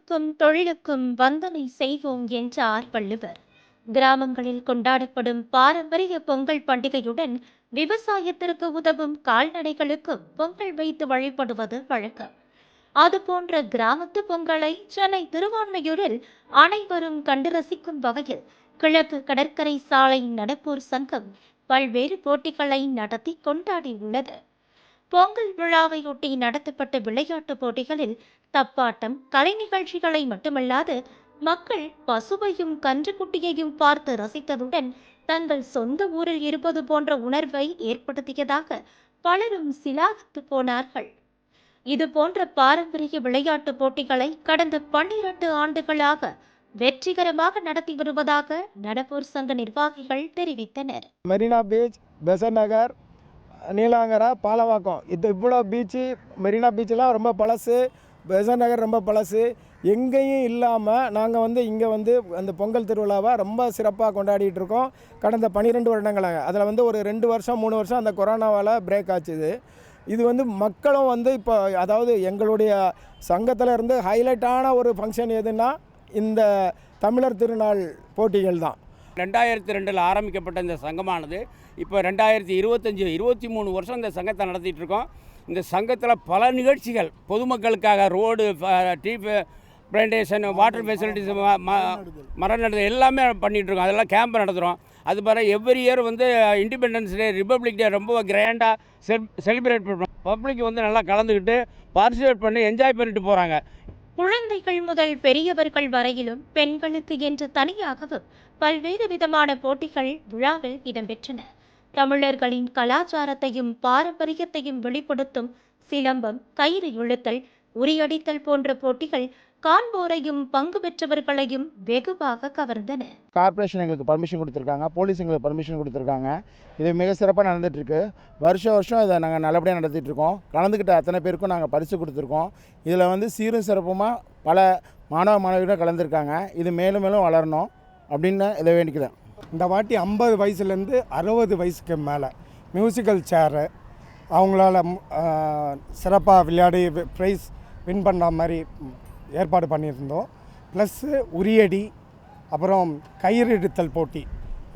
உழவுக்கும் தொழிலுக்கும் வந்தனை செய்வோம் என்றார் வள்ளுவர். கிராமங்களில் கொண்டாடப்படும் பாரம்பரிய பொங்கல் பண்டிகையுடன் விவசாயத்திற்கு உதவும் கால்நடைகளுக்கும் பொங்கல் வைத்து வழிபடுவது வழக்கம். அதுபோன்ற கிராமத்து பொங்கலை சென்னை திருவான்மையூரில் அனைவரும் கண்டு ரசிக்கும் வகையில் கிழக்கு கடற்கரை சாலை நடப்போர் சங்கம் பல்வேறு போட்டிகளை நடத்தி கொண்டாடியுள்ளது. பொங்கல் விழாவையொட்டி நடத்தப்பட்ட விளையாட்டுப் போட்டிகளில் தப்பாட்டம், கலை நிகழ்ச்சிகளை மட்டுமல்லாது மக்கள் பசுவையும் கன்றுக்குட்டியையும் பார்த்து ரசித்ததுடன் தங்கள் சொந்த ஊரில் இருப்பது போன்ற உணர்வை ஏற்படுத்தியதாக பலரும் சிலாகித்து போனார்கள். இது போன்ற பாரம்பரிய விளையாட்டுப் போட்டிகளை கடந்த 12 ஆண்டுகளாக வெற்றிகரமாக நடத்தி வருவதாக நடப்பூர் சங்க நிர்வாகிகள் தெரிவித்தனர். மெரினா பீச், பெசன்ட் நகர், நீலாங்கரா, பாலவாக்கம், இது இவ்வளோ பீச்சு. மெரினா பீச்செலாம் ரொம்ப பழசு, பெசன்ட் நகர் ரொம்ப பழசு. எங்கேயும் இல்லாமல் நாங்கள் இங்கே அந்த பொங்கல் திருவிழாவை ரொம்ப சிறப்பாக கொண்டாடிட்டு இருக்கோம் கடந்த 12 வருடங்களாக. அதில் ஒரு 2 வருஷம் 3 வருஷம் அந்த கொரோனாவால் பிரேக் ஆச்சுது. இது மக்களும் இப்போ அதாவது எங்களுடைய சங்கத்தில் இருந்து ஹைலைட்டான ஒரு ஃபங்க்ஷன் எதுன்னா இந்த தமிழர் திருநாள் போட்டிகள் தான். 2002 ஆரம்பிக்கப்பட்ட இந்த சங்கமானது இப்போ 2025 23 வருஷம் இந்த சங்கத்தை நடத்திட்டு இருக்கோம். இந்த சங்கத்தில் பல நிகழ்ச்சிகள் பொதுமக்களுக்காக road, tea plantation, water facilities, மரம் நடுதல் எல்லாமே பண்ணிகிட்ருக்கோம். அதெல்லாம் கேம்ப் நடத்துகிறோம். அது மாதிரி every year independence day, republic day ரொம்ப கிராண்டாக செலிப்ரேட் பண்ணுறோம். பப்ளிக் நல்லா கலந்துக்கிட்டு பார்ட்டிசிபேட் பண்ணி என்ஜாய் பண்ணிட்டு போகிறாங்க. குழந்தைகள் முதல் பெரியவர்கள் வரையிலும் பெண்களுக்கு என்று தனியாகவும் பல்வேறு விதமான போட்டிகள் விழாவில் இடம்பெற்றன. தமிழர்களின் கலாச்சாரத்தையும் பாரம்பரியத்தையும் வெளிப்படுத்தும் சிலம்பம், கயிறு இழுத்தல், உரியடித்தல் போன்ற போட்டிகள் காண்போரையும் பங்கு பெற்றவர்களையும் வெகுவாக கவர்ந்தன. கார்பரேஷன் எங்களுக்கு பர்மிஷன் கொடுத்துருக்காங்க, போலீஸ் எங்களுக்கு பர்மிஷன் கொடுத்துருக்காங்க. இது மிக சிறப்பாக நடந்துகிட்ருக்கு. வருஷம் இதை நாங்கள் நல்லபடியாக நடத்திட்டு இருக்கோம். கலந்துக்கிட்ட அத்தனை பேருக்கும் நாங்கள் பரிசு கொடுத்துருக்கோம். இதில் சீரும் சிறப்புமாக பல மாணவ மாணவிகள் கலந்துருக்காங்க. இது மேலும் மேலும் வளரணும் அப்படின்னு இதை வேண்டிக்கிறேன். இந்த வாட்டி 50 வயசுலேருந்து 60 வயசுக்கு மேலே மியூசிக்கல் சேரு அவங்களால சிறப்பாக விளையாடி ப்ரைஸ் வின் பண்ணுற மாதிரி ஏற்பாடு பண்ணியிருந்தோம். ப்ளஸ்ஸு உரியடி, அப்புறம் கயிறு இழுத்தல் போட்டி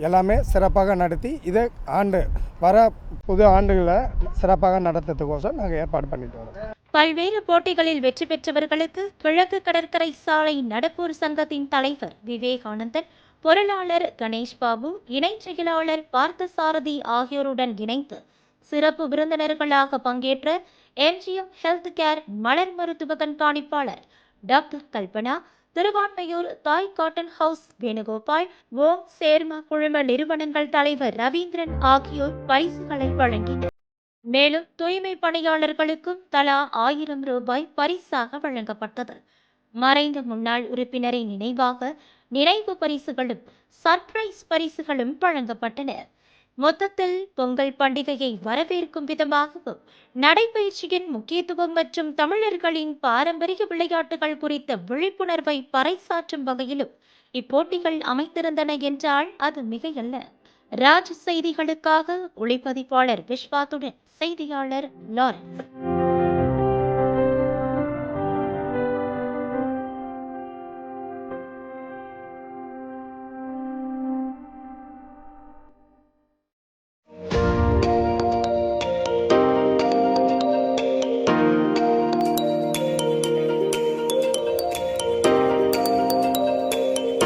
எல்லாமே சிறப்பாக நடத்தி இதை வர புது ஆண்டுகளை சிறப்பாக நடத்துறதுக்கோசம் நாங்கள் ஏற்பாடு பண்ணிட்டு வரோம். பல்வேறு போட்டிகளில் வெற்றி பெற்றவர்களுக்கு கிழக்கு கடற்கரை சாலை நடப்பூர் சங்கத்தின் தலைவர் விவேகானந்தன், பொருளாளர் கணேஷ் பாபு, இணைச் செயலாளர் பார்த்தசாரதி ஆகியோருடன் இணைந்து சிறப்பு விருந்தினர்களாக பங்கேற்ற எம்ஜிஎம் ஹெல்த் கேர் மலர் மருத்துவ கண்காணிப்பாளர் டாக்டர் கல்பனா, திருவான்மையூர் தாய் காட்டன் ஹவுஸ் வேணுகோபால், ஓம் சேர்மா குழும நிறுவனங்கள் தலைவர் ரவீந்திரன் ஆகியோர் பரிசுகளை வழங்கினர். மேலும் தூய்மை பணியாளர்களுக்கும் தலா 1000 ரூபாய் பரிசாக வழங்கப்பட்டது. மறைந்த முன்னாள் உறுப்பினரை நினைவாக நினைவு பரிசுகளும் சர்ப்ரைஸ் பரிசுகளும் வழங்கப்பட்டன. மொத்தத்தில் பொங்கல் பண்டிகையை வரவேற்கும் விதமாகவும் நடைபயிற்சியின் முக்கியத்துவம் மற்றும் தமிழர்களின் பாரம்பரிய விளையாட்டுகள் குறித்த விழிப்புணர்வை பறைசாற்றும் வகையிலும் இப்போட்டிகள் அமைந்திருந்தன என்றால் அது மிகையல்ல. ராஜ் செய்திகளுக்காக ஒளிப்பதிப்பாளர் விஸ்வாத்துடன் செய்தியாளர் லாரன்ஸ்.